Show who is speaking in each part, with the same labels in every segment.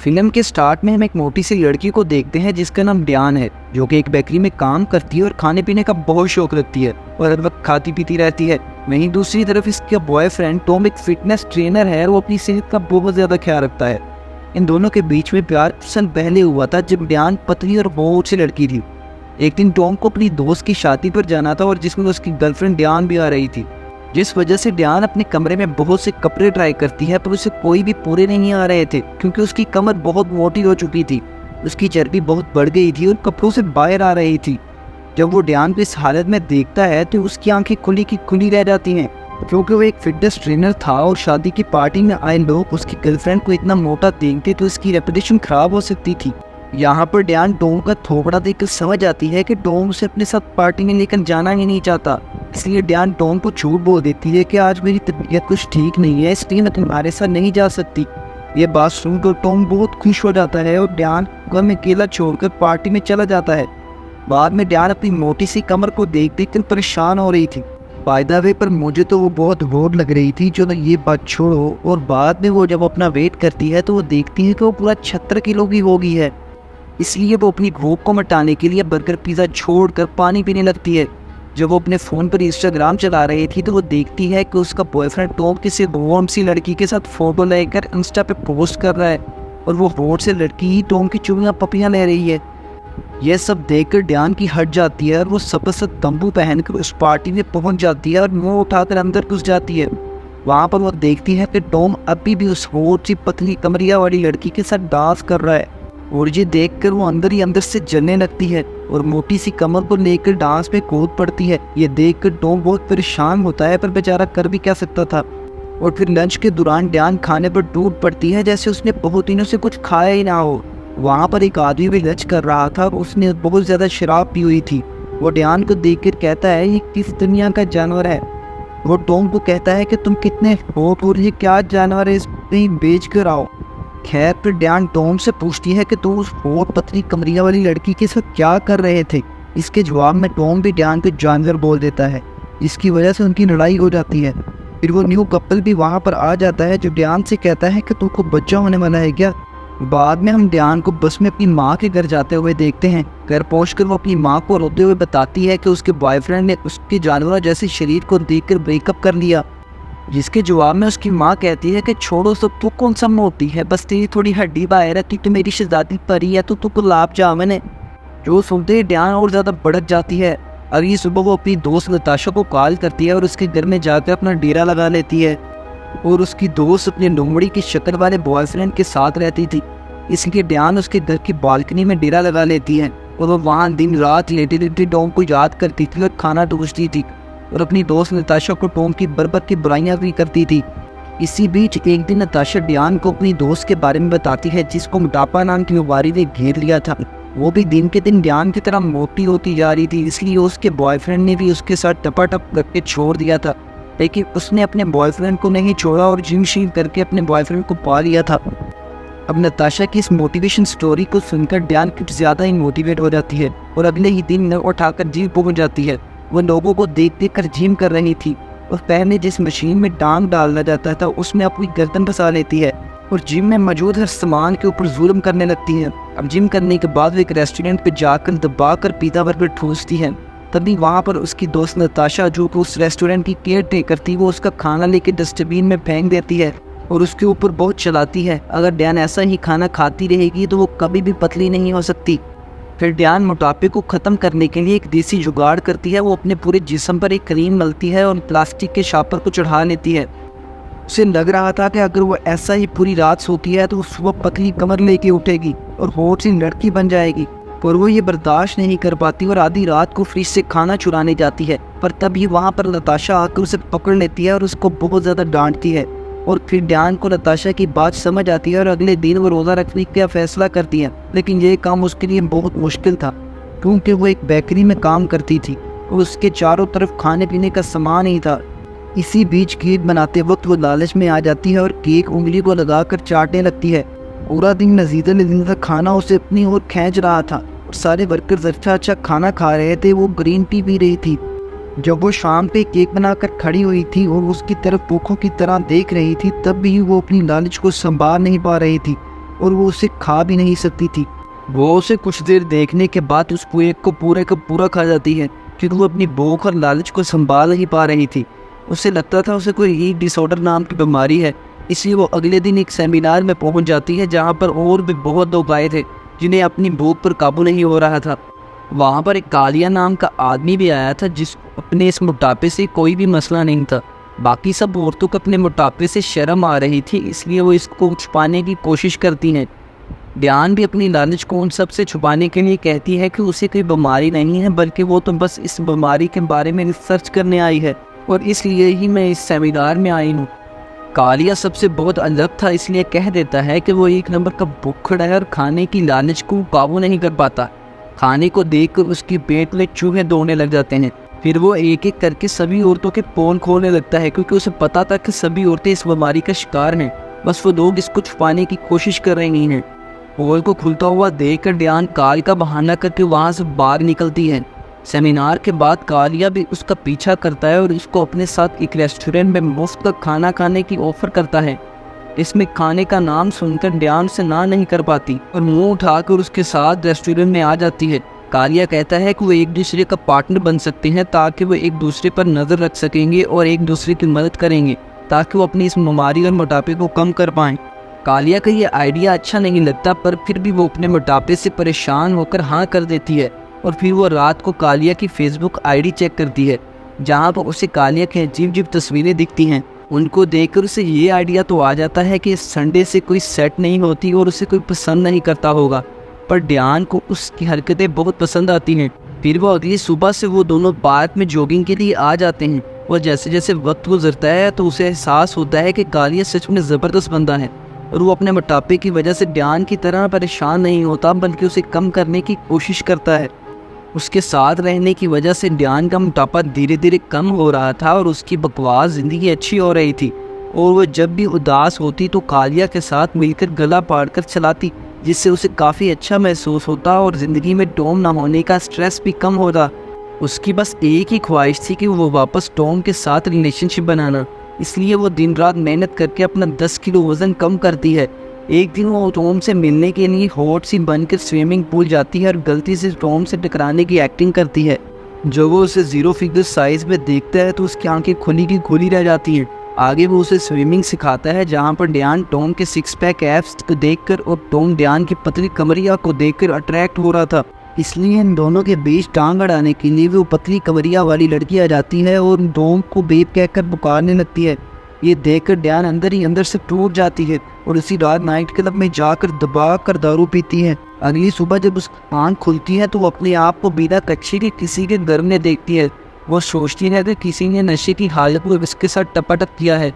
Speaker 1: Film के start में हम एक मोटी सी लड़की को देखते हैं जिसका नाम ड्यान है, जो कि एक बेकरी में काम करती है और खाने पीने का बहुत शौक रखती है और हर वक्त खाती पीती रहती है। वहीं दूसरी तरफ इसका बॉयफ्रेंड टॉम एक फिटनेस ट्रेनर है और वो अपनी सेहत का बहुत ज़्यादा ख्याल रखता है। इन दोनों के बीच में प्यार कुछ साल पहले हुआ था, जब ड्यान पतली और बहुत सी लड़की थी। एक दिन टॉम को अपनी दोस्त की शादी पर जाना था और जिसमें उसकी गर्लफ्रेंड ड्यान भी आ रही थी, जिस वजह से ड्यान अपने कमरे में बहुत से कपड़े ट्राई करती है, पर उसे कोई भी पूरे नहीं आ रहे थे क्योंकि उसकी कमर बहुत मोटी हो चुकी थी। उसकी चर्बी बहुत बढ़ गई थी और कपड़ों से बाहर आ रही थी। जब वो ड्यान को इस हालत में देखता है तो उसकी आंखें खुली की खुली रह जाती हैं, क्योंकि वो एक फिटनेस ट्रेनर था और शादी की पार्टी में आए लोग उसकी गर्लफ्रेंड को इतना मोटा देखते तो उसकी रेपुटेशन खराब हो सकती थी। यहाँ पर ड्यान टॉम का थोपड़ा देखकर समझ आती है कि टॉम उसे अपने साथ पार्टी में लेकर जाना ही नहीं चाहता। इसलिए ड्यान टॉम को झूठ बोल देती है कि आज मेरी तबीयत कुछ ठीक नहीं है, इसलिए मैं तुम्हारे साथ नहीं जा सकती। ये बात सुनकर टॉम बहुत खुश हो जाता है और ड्यान को में अकेला छोड़कर पार्टी में चला जाता है। बाद में ड्यान अपनी मोटी सी कमर को देख देख कर परेशान हो रही थी। बाय द वे, पर मुझे तो वो बहुत बोर लग रही थी। चलो ये बात छोड़ो। और बाद में वो जब अपना वेट करती है तो वो देखती है कि वो पूरा 76 किलो की हो गई है। इसलिए वो अपनी भूख को मिटाने के लिए बर्गर पिज़्ज़ा छोड़कर पानी पीने लगती है। जब वो अपने फ़ोन पर इंस्टाग्राम चला रही थी तो वो देखती है कि उसका बॉयफ्रेंड टॉम किसी वार्म सी लड़की के साथ फ़ोटो लेकर इंस्टा पे पोस्ट कर रहा है और वो होट से लड़की ही टॉम की चुम्मियाँ पपियाँ ले रही है। यह सब देखकर ड्यान की हट जाती है और वो सबसे तंबू पहनकर उस पार्टी में पहुंच जाती है और मुंह उठाकर अंदर घुस जाती है। वहाँ पर वो देखती है कि टॉम अभी भी उस होट सी पतली कमरिया वाली लड़की के साथ डांस कर रहा है और ये देखकर वो अंदर ही अंदर से जलने लगती है और मोटी सी कमर को लेकर डांस में कूद पड़ती है। ये देखकर टॉम बहुत परेशान होता है, पर बेचारा कर भी क्या सकता था। और फिर लंच के दौरान ड्यान खाने पर टूट पड़ती है जैसे उसने बहुत दिनों से कुछ खाया ही ना हो। वहाँ पर एक आदमी भी लंच कर रहा था, उसने बहुत ज़्यादा शराब पी हुई थी। वो ड्यान को देखकर कहता है ये किस दुनिया का जानवर है। वो टॉम को कहता है कि तुम कितने होट और ये क्या जानवर है, इसे बेच कर आओ। खैर, फिर ड्यान टॉम से पूछती है कि तुम उस होट पतली कमरिया वाली लड़की के साथ क्या कर रहे थे। इसके जवाब में टॉम भी ड्यान को जानवर बोल देता है। इसकी वजह से उनकी लड़ाई हो जाती है। फिर वो न्यू कपल भी वहाँ पर आ जाता है जो ड्यान से कहता है कि तुमको बच्चा होने वाला है क्या। बाद में हम ड्यान को बस में अपनी माँ के घर जाते हुए देखते हैं। घर पहुंचकर वो अपनी माँ को रोते हुए बताती है कि उसके बॉयफ्रेंड ने उसके जानवर जैसे शरीर को देखकर ब्रेकअप कर लिया। जिसके जवाब में उसकी माँ कहती है कि छोड़ो सब, तू कौन सा मोटी है, बस तेरी थोड़ी हड्डी बाहर है, तो मेरी शहजादी परी है तो तू गुलाब जामुन है। जो सुनते ही ड्यान और ज़्यादा भड़क जाती है। अगली सुबह वो अपनी दोस्त नताशा को कॉल करती है और उसके घर में जाकर अपना डेरा लगा लेती है। और उसकी दोस्त अपने लोमड़ी की शक्ल वाले बॉयफ्रेंड के साथ रहती थी, इसलिए ड्यान उसके घर की बालकनी में डेरा लगा लेती है और वो वहाँ दिन रात लेटी लेटी टॉम को याद करती थी और खाना टूसती थी और अपनी दोस्त नताशा को टॉम की बर्बत की बुराइयाँ भी करती थी। इसी बीच एक दिन नताशा ड्यान को अपनी दोस्त के बारे में बताती है जिसको मोटापा नाम की बीमारी ने घेर लिया था। वो भी दिन के दिन ड्यान की तरह मोटी होती जा रही थी, इसलिए उसके बॉयफ्रेंड ने भी उसके साथ टपाटप करके छोड़ दिया था। लेकिन उसने अपने बॉयफ्रेंड को नहीं छोड़ा और जिम शीम करके अपने बॉयफ्रेंड को पा लिया था। अब नताशा की इस मोटिवेशन स्टोरी को सुनकर ड्यान कुछ ज़्यादा ही मोटिवेट हो जाती है और अगले ही दिन उठाकर जिम पहुंच जाती है। वो लोगों को देख देख कर जिम कर रही थी और पहले जिस मशीन में टांग डालना जाता था उसमें अपनी गर्दन फंसा लेती है और जिम में मौजूद हर सामान के ऊपर जुल्म करने लगती है। अब जिम करने के बाद वो एक रेस्टोरेंट पे जाकर दबा कर पिज़्ज़ा बर्गर ठूसती है। तभी वहाँ पर उसकी दोस्त नताशा, जो कि उस रेस्टोरेंट की केयर टेकर थी, वो उसका खाना लेके डस्टबिन में फेंक देती है और उसके ऊपर बहुत चलाती है। अगर ड्यान ऐसा ही खाना खाती रहेगी तो वो कभी भी पतली नहीं हो सकती। फिर ड्यान मोटापे को ख़त्म करने के लिए एक देसी जुगाड़ करती है। वो अपने पूरे जिस्म पर एक क्रीम मलती है और प्लास्टिक के शापर को चढ़ा लेती है। उसे लग रहा था कि अगर वो ऐसा ही पूरी रात सोती है तो वो सुबह पतली कमर लेके उठेगी और होठ सी लड़की बन जाएगी, पर वो ये बर्दाश्त नहीं कर पाती और आधी रात को फ्रिज से खाना चुराने जाती है। पर तभी वहाँ पर नताशा आकर उसे पकड़ लेती है और उसको बहुत ज़्यादा डांटती है। और फिर ड्यान को नताशा की बात समझ आती है और अगले दिन वो रोज़ा रखने का फैसला करती है। लेकिन ये काम उसके लिए बहुत मुश्किल था क्योंकि वो एक बेकरी में काम करती थी और उसके चारों तरफ खाने पीने का सामान ही था। इसी बीच केक बनाते वक्त वो लालच में आ जाती है और केक उंगली को लगाकर चाटने लगती है। पूरा दिन लजीजा खाना उसे अपनी ओर खींच रहा था और सारे वर्कर्स अच्छा खाना खा रहे थे। वो ग्रीन टी पी रही थी। जब वो शाम पे केक बनाकर खड़ी हुई थी और उसकी तरफ भूखों की तरह देख रही थी, तब भी वो अपनी लालच को संभाल नहीं पा रही थी और वो उसे खा भी नहीं सकती थी। वो उसे कुछ देर देखने के बाद उस पुए को पूरे का पूरा खा जाती है, क्योंकि वो अपनी भूख और लालच को संभाल नहीं पा रही थी। उसे लगता था उसे कोई ईट डिसऑर्डर नाम की बीमारी है। इसलिए वो अगले दिन एक सेमिनार में पहुंच जाती है, जहां पर और भी बहुत लोग आए थे जिन्हें अपनी भूख पर काबू नहीं हो रहा था। वहां पर एक कालिया नाम का आदमी भी आया था, जिसको अपने इस मोटापे से कोई भी मसला नहीं था। बाकी सब औरतों को अपने मोटापे से शर्म आ रही थी, इसलिए वो इसको छुपाने की कोशिश करती हैं। ध्यान भी अपनी लालच को उन सब से छुपाने के लिए कहती है कि उसे कोई बीमारी नहीं है, बल्कि वो तो बस इस बीमारी के बारे में रिसर्च करने आई है और इसलिए ही मैं इस सेमिनार में आई हूँ। कालिया सबसे बहुत अलग था, इसलिए कह देता है कि वो एक नंबर का भुक्खड़ है और खाने की लालच को काबू नहीं कर पाता। खाने को देखकर उसके पेट में चूहे दौड़ने लग जाते हैं। फिर वो एक एक करके सभी औरतों के पोल खोलने लगता है, क्योंकि उसे पता था कि सभी औरतें इस बीमारी का शिकार हैं, बस वो लोग इसको छुपाने की कोशिश कर रही हैं। पोल को खुलता हुआ देखकर ध्यान काल का बहाना करके वहाँ से बाहर निकलती है। सेमिनार के बाद कालिया भी उसका पीछा करता है और उसको अपने साथ एक रेस्टोरेंट में मुफ्त का खाना खाने की ऑफर करता है। इसमें खाने का नाम सुनकर ध्यान से ना नहीं कर पाती और मुंह उठाकर उसके साथ रेस्टोरेंट में आ जाती है। कालिया कहता है कि वो एक दूसरे का पार्टनर बन सकते हैं, ताकि वो एक दूसरे पर नज़र रख सकेंगे और एक दूसरे की मदद करेंगे, ताकि वो अपनी इस बीमारी और मोटापे को कम कर पाएँ। कालिया का ये आइडिया अच्छा नहीं लगता, पर फिर भी वो अपने मोटापे से परेशान होकर हाँ कर देती है। और फिर वो रात को कालिया की फेसबुक आईडी चेक करती है, जहाँ पर उसे कालिया की अजीब तस्वीरें दिखती हैं। उनको देखकर उसे ये आइडिया तो आ जाता है कि संडे से कोई सेट नहीं होती और उसे कोई पसंद नहीं करता होगा, पर ध्यान को उसकी हरकतें बहुत पसंद आती हैं। फिर वो अगली सुबह से वो दोनों पार्क में जॉगिंग के लिए आ जाते हैं और जैसे जैसे वक्त गुजरता है तो उसे एहसास होता है कि कालिया सच में ज़बरदस्त बंदा है और वो अपने मोटापे की वजह से ध्यान की तरह परेशान नहीं होता, बल्कि उसे कम करने की कोशिश करता है। उसके साथ रहने की वजह से ध्यान का मोटापा धीरे धीरे कम हो रहा था और उसकी बकवास ज़िंदगी अच्छी हो रही थी। और वह जब भी उदास होती तो कालिया के साथ मिलकर गला पाड़कर चलाती, जिससे उसे काफ़ी अच्छा महसूस होता और ज़िंदगी में टॉम ना होने का स्ट्रेस भी कम होता। उसकी बस एक ही ख्वाहिश थी कि वो वापस टॉम के साथ रिलेशनशिप बनाना, इसलिए वो दिन रात मेहनत करके अपना 10 किलो वज़न कम करती है। एक दिन वो टॉम से मिलने के लिए हॉट सी बनकर स्विमिंग पूल जाती है और गलती से टॉम से टकराने की एक्टिंग करती है। जब वो उसे 0 फिगर साइज में देखता है तो उसकी आंखें खुली की खुली रह जाती हैं। आगे वो उसे स्विमिंग सिखाता है, जहाँ पर ध्यान टॉम के 6 पैक एब्स को देखकर और टॉम ध्यान की पतली कमरिया को देखकर अट्रैक्ट हो रहा था। इसलिए इन दोनों के बीच टांग अड़ाने के लिए वो पतली कमरिया वाली लड़की आ जाती है और टॉम को बेब कहकर पुकारने लगती है। ये देखकर ध्यान अंदर ही अंदर से टूट जाती है और उसी रात नाइट क्लब में जाकर दबा कर दारू पीती है। अगली सुबह जब उसकी आँख खुलती है तो वो अपने आप को बिना कच्चे के किसी के घर में देखती है। वो सोचती है कि किसी ने नशे की हालत में इसके साथ टपाटप किया है।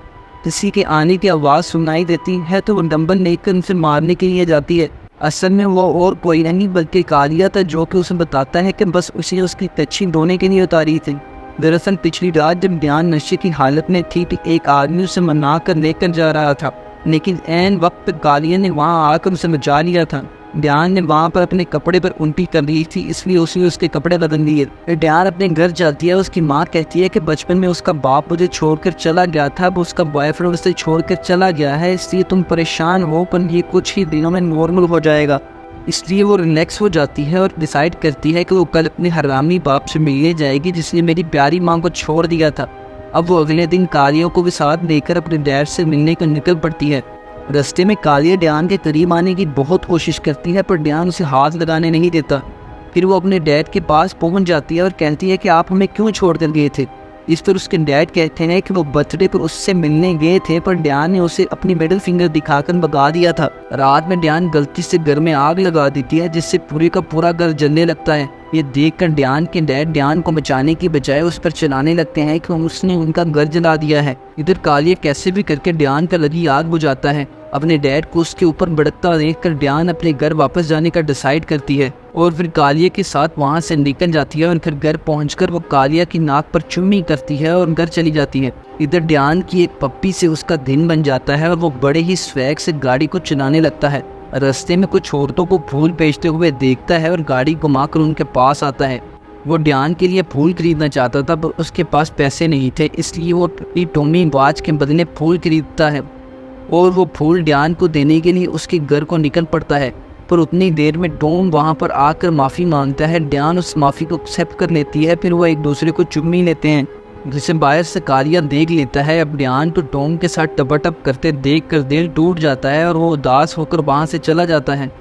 Speaker 1: किसी के आने की आवाज़ सुनाई देती है तो वो डंबल लेकर उसे मारने के लिए जाती है। असल में वो और कोई नहीं बल्कि कालिया था, जो कि उसे बताता है कि बस उसे उसकी कच्ची धोने के लिए उतारी थी। दरअसल पिछली रात जब ध्यान नशे की हालत में थी तो एक आदमी उसे मना कर लेकर जा रहा था, लेकिन ऐन वक्त पर कालिया ने वहाँ आकर उसे बचा लिया था। ध्यान ने वहाँ पर अपने कपड़े पर उल्टी कर ली थी, इसलिए उसने उसके कपड़े बदल लिए। ध्यान अपने घर जाती है। उसकी माँ कहती है कि बचपन में उसका बाप मुझे छोड़कर चला गया था, अब उसका बॉयफ्रेंड उसे छोड़कर चला गया है, इसलिए तुम परेशान हो, पर ये कुछ ही दिनों में नॉर्मल हो जाएगा। इसलिए वो रिलैक्स हो जाती है और डिसाइड करती है कि वो कल अपने हरामी बाप से मिलने जाएगी, जिसने मेरी प्यारी माँ को छोड़ दिया था। अब वो अगले दिन कालिया को भी साथ लेकर अपने डैड से मिलने को निकल पड़ती है। रास्ते में कालिया ध्यान के करीब आने की बहुत कोशिश करती है, पर ध्यान उसे हाथ लगाने नहीं देता। फिर वो अपने डैड के पास पहुंच जाती है और कहती है कि आप हमें क्यों छोड़ कर गए थे। इस पर उसके डैड कहते हैं कि वो बर्थडे पर उससे मिलने गए थे, पर ध्यान ने उसे अपनी मिडिल फिंगर दिखाकर भगा दिया था। रात में ध्यान गलती से घर में आग लगा देती है, जिससे पूरे का पूरा घर जलने लगता है। ये देखकर ध्यान के डैड ध्यान को बचाने की बजाय उस पर चिल्लाने लगते हैं कि उसने उनका घर जला दिया है। इधर कालिया कैसे भी करके ध्यान का लगी आग बुझाता है। अपने डैड को उसके ऊपर भड़कता देखकर ध्यान अपने घर वापस जाने का डिसाइड करती है और फिर कालिया के साथ वहां से निकल जाती है और फिर घर पहुंचकर वो कालिया की नाक पर चुम्मी करती है और घर चली जाती है। इधर ध्यान की एक पप्पी से उसका दिन बन जाता है और वो बड़े ही स्वैग से गाड़ी को चलाने लगता है। रास्ते में कुछ औरतों को फूल बेचते हुए देखता है और गाड़ी घुमाकर उनके पास आता है। वो ध्यान के लिए फूल खरीदना चाहता था, पर उसके पास पैसे नहीं थे, इसलिए वो टॉमी वॉच के बदले फूल खरीदता है। और वो फूल ड्यान को देने के लिए उसके घर को निकल पड़ता है। पर उतनी देर में टॉम वहाँ पर आकर माफ़ी मांगता है। ड्यान उस माफ़ी को एक्सेप्ट कर लेती है, फिर वो एक दूसरे को चुम्मी लेते हैं, जिसे बाहर से कालिया देख लेता है। अब ड्यान तो टॉम के साथ टपाटप करते देख कर दिल टूट जाता है और वो उदास होकर वहाँ से चला जाता है।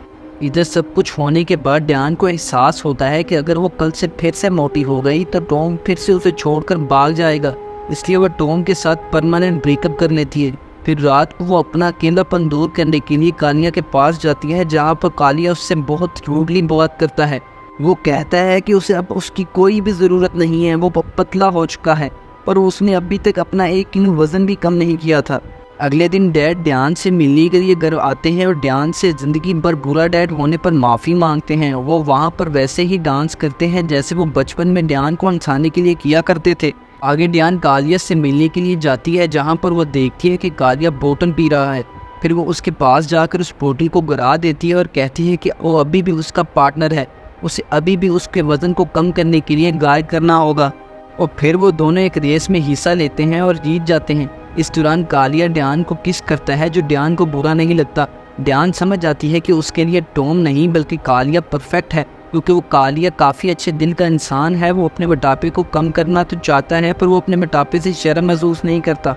Speaker 1: इधर सब कुछ होने के बाद ड्यान को एहसास होता है कि अगर वो कल से फिर से मोटी हो गई तो टॉम फिर से उसे छोड़कर भाग जाएगा, इसलिए वह टॉम के साथ परमानेंट ब्रेकअप कर लेती है। फिर रात को वो अपना अकेलापन दूर करने के लिए कालिया के पास जाती है, जहाँ पर कालिया उससे बहुत रूडली बात करता है। वो कहता है कि उसे अब उसकी कोई भी ज़रूरत नहीं है, वो पतला हो चुका है, पर उसने अभी तक अपना 1 किलो वज़न भी कम नहीं किया था। अगले दिन डैड ड्यान से मिलने के लिए घर आते हैं और ड्यान से ज़िंदगी भर बुरा डैड होने पर माफ़ी मांगते हैं। वो वहाँ पर वैसे ही डांस करते हैं जैसे वो बचपन में ड्यान को हंसाने के लिए किया करते थे। आगे ड्यान कालिया से मिलने के लिए जाती है, जहाँ पर वो देखती है कि कालिया बोतल पी रहा है। फिर वो उसके पास जाकर उस बोतल को गिरा देती है और कहती है कि वो अभी भी उसका पार्टनर है, उसे अभी भी उसके वज़न को कम करने के लिए गाइड करना होगा। और फिर वो दोनों एक रेस में हिस्सा लेते हैं और जीत जाते हैं। इस दौरान कालिया ड्यान को किस करता है, जो ड्यान को बुरा नहीं लगता। ड्यान समझ जाती है कि उसके लिए टॉम नहीं बल्कि कालिया परफेक्ट है, क्योंकि वो कालिया काफ़ी अच्छे दिल का इंसान है। वो अपने मोटापे को कम करना तो चाहता है, पर वो अपने मोटापे से शर्म महसूस नहीं करता,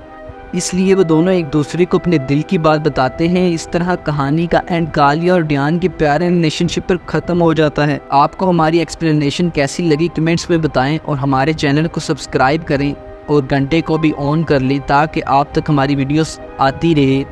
Speaker 1: इसलिए वो दोनों एक दूसरे को अपने दिल की बात बताते हैं। इस तरह कहानी का एंड कालिया और ड्यान के प्यारे रिलेशनशिप पर ख़त्म हो जाता है। आपको हमारी एक्सप्लेनेशन कैसी लगी कमेंट्स में बताएं और हमारे चैनल को सब्सक्राइब करें और घंटे को भी ऑन कर लें ताकि आप तक हमारी वीडियोस आती रहे।